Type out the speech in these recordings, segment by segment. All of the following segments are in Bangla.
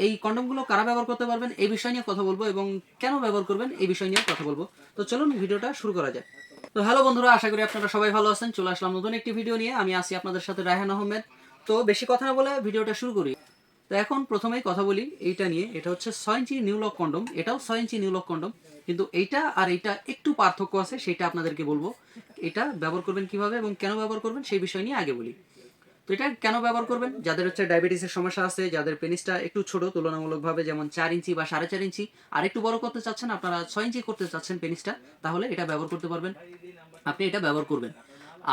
এই কন্ডমগুলো কারা ব্যবহার করতে পারবেন এই বিষয় নিয়ে কথা বলবো এবং কেন ব্যবহার করবেন এই বিষয় নিয়ে কথা বলবো। তো চলুন ভিডিওটা শুরু করা যায়। তো হ্যালো বন্ধুরা, আশা করি আপনারা সবাই ভালো আছেন। চলে আসলাম নতুন একটি ভিডিও নিয়ে। আমি আছি আপনাদের সাথে রায়হান আহমেদ। তো বেশি কথা না বলে ভিডিওটা শুরু করি। তো এখন প্রথমেই কথা বলি এইটা নিয়ে। এটা হচ্ছে 6 ইঞ্চি নিউ লক কন্ডম, এটাও 6 ইঞ্চি নিউ লক কন্ডম, কিন্তু এইটা আর এইটা একটু পার্থক্য আছে, সেটা আপনাদেরকে বলবো। এটা ব্যবহার করবেন কিভাবে এবং কেন ব্যবহার করবেন সেই বিষয় নিয়ে আগে বলি। তো এটা কেন ব্যবহার করবেন, যাদের হচ্ছে ডায়াবেটিসের সমস্যা আছে, যাদের পেনিসটা একটু ছোট তুলনামূলকভাবে, যেমন 4 ইঞ্চি বা 4.5 ইঞ্চি, আর একটু বড় করতে চাচ্ছেন, আপনারা 6 ইঞ্চি করতে চাচ্ছেন পেনিসটা, তাহলে এটা ব্যবহার করতে পারবেন, আপনি এটা ব্যবহার করবেন।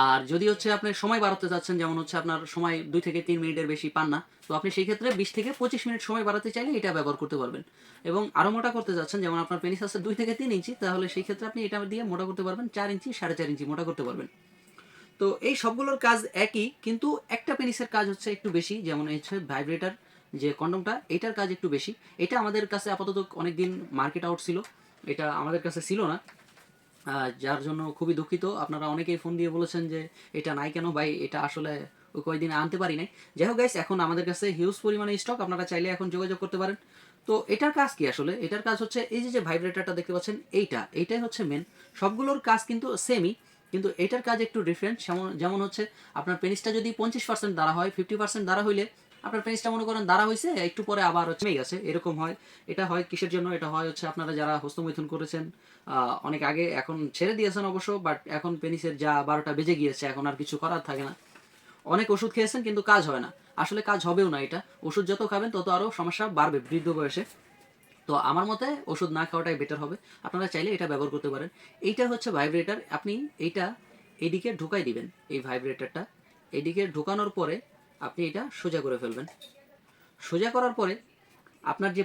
আর যদি হচ্ছে আপনি সময় বাড়াতে চাচ্ছেন, যেমন হচ্ছে আপনার সময় 2 থেকে 3 মিনিটের বেশি পান না, তো আপনি সেই ক্ষেত্রে 20 থেকে 25 মিনিট সময় বাড়াতে চাইলে এটা ব্যবহার করতে পারবেন। এবং আরও মোটা করতে চাচ্ছেন, যেমন আপনার পেনিস আছে 2 থেকে 3 ইঞ্চি, তাহলে সেই ক্ষেত্রে আপনি এটা দিয়ে মোটা করতে পারবেন 4 ইঞ্চি 4.5 ইঞ্চি মোটা করতে পারবেন। তো এই সবগুলোর কাজ একই, কিন্তু একটা পেনিসের কাজ হচ্ছে একটু বেশি, যেমন হচ্ছে ভাইব্রেটর যে কন্ডমটা, এটার কাজ একটু বেশি। এটা আমাদের কাছে আপাতত অনেকদিন মার্কেট আউট ছিল, এটা আমাদের কাছে ছিল না, যার জন্য খুবই দুঃখিত। আপনারা অনেকেই ফোন দিয়ে বলেছেন যে এটা নাই কেন ভাই, এটা আসলে ওই কয়েকদিন আনতে পারি নাই। যাই হোক গাইস, এখন আমাদের কাছে হিউজ পরিমাণে স্টক, আপনারা চাইলে এখন যোগাযোগ করতে পারেন। তো এটার কাজ কি আসলে? এটার কাজ হচ্ছে এই যে ভাইব্রেটরটা দেখতে পাচ্ছেন, এইটাই হচ্ছে মেন। সবগুলোর কাজ কিন্তু সেমই, কিন্তু এটার কাজ একটু ডিফারেন্ট। যেমন হচ্ছে আপনার পেনিসটা যদি 25% দ্বারা হয়, 50% দ্বারা হইলে আপনার পেনিসটা মনে করেন দ্বারা হয়েছে, একটু পরে আবার কমে গেছে, এরকম হয়। এটা হয় কিসের জন্য? এটা হয় হচ্ছে আপনারা যারা হস্তমৈথুন করেছেন অনেক আগে, এখন ছেড়ে দিয়েছেন অবশ্য, বাট এখন পেনিসের যা 12টা বেজে গিয়েছে, এখন আর কিছু করার থাকে না। অনেক ওষুধ খেয়েছেন কিন্তু কাজ হয় না, আসলে কাজ হবেও না। এটা ওষুধ যত খাবেন তত আরও সমস্যা বাড়বে বৃদ্ধ বয়সে। তো আমার মতে ওষুধ না খাওয়াটাই বেটার হবে। আপনারা চাইলে এটা ব্যবহার করতে পারেন। এইটা হচ্ছে ভাইব্রেটর, আপনি এইটা এইদিকে ঢুকাই দিবেন, এই ভাইব্রেটরটা এইদিকে ঢুকানোর পরে আপনি এটা সোজা করে ফেলবেন। সোজা করার পরে আপনার যে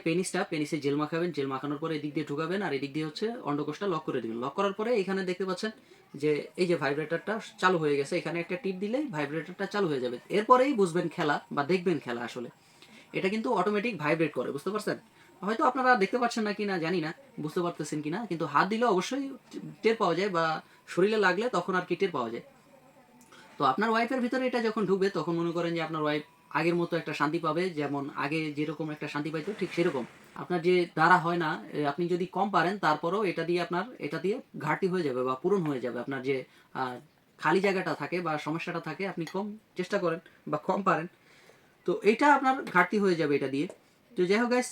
পেনিসে জেল মাখাবেন, জেল মাখানোর পরে এদিক দিয়ে ঢুকাবেন, আর এদিক দিয়ে হচ্ছে অন্ডকোষটা লক করে দিবেন। লক করার পরে এখানে দেখতে পাচ্ছেন যে এই যে ভাইব্রেটরটা চালু হয়ে গেছে, এখানে একটা টিপ দিলে ভাইব্রেটরটা চালু হয়ে যাবে। এরপরেই বুঝবেন খেলা বা দেখবেন খেলা আসলে। এটা কিন্তু অটোমেটিক ভাইব্রেট করে, বুঝতে পারছেন? হয়তো আপনারা দেখতে পাচ্ছেন না কিনা জানি না, বুঝতে পারতেছেন কিনা, কিন্তু হাত দিলে অবশ্যই টের পাওয়া যায়, বা শরীরে লাগলে তখন আর কি টের পাওয়া যায়। তো আপনার ওয়াইফের ভিতরে এটা যখন ঢুকবে, তখন মনে করেন যে আপনার ওয়াইফ আগের মতো একটা শান্তি পাবে, যেমন আগে যেরকম একটা শান্তি পাইতো ঠিক সেরকম। আপনার যে দ্বারা হয় না, আপনি যদি কম পারেন তারপরেও এটা দিয়ে ঘাটতি হয়ে যাবে বা পূরণ হয়ে যাবে। আপনার যে খালি জায়গাটা থাকে বা সমস্যাটা থাকে, আপনি কম চেষ্টা করেন বা কম পারেন, তো এইটা আপনার ঘাটতি হয়ে যাবে এটা দিয়ে। তো যাই হোক গাইস,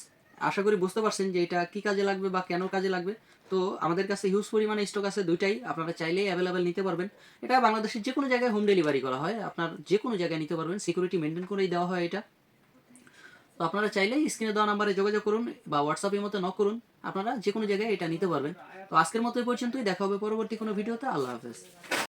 আশা করি বুঝতে পারছেন যে এটা কী কাজে লাগবে বা কেন কাজে লাগবে। তো আমাদের কাছে হিউজ পরিমাণে স্টক আছে, দুইটাই আপনারা চাইলেই অ্যাভেলেবেল নিতে পারবেন। এটা বাংলাদেশের যে কোনো জায়গায় হোম ডেলিভারি করা হয়, আপনার যে কোনো জায়গায় নিতে পারবেন, সিকিউরিটি মেনটেন করেই দেওয়া হয় এটা। তো আপনারা চাইলেই স্ক্রিনে দেওয়া নাম্বারে যোগাযোগ করুন বা হোয়াটসঅ্যাপের মতো নক করুন, আপনারা যে কোনো জায়গায় এটা নিতে পারবেন। তো আজকের মতো এই পর্যন্তই, দেখা হবে পরবর্তী কোনো ভিডিওতে। আল্লাহ হাফেজ।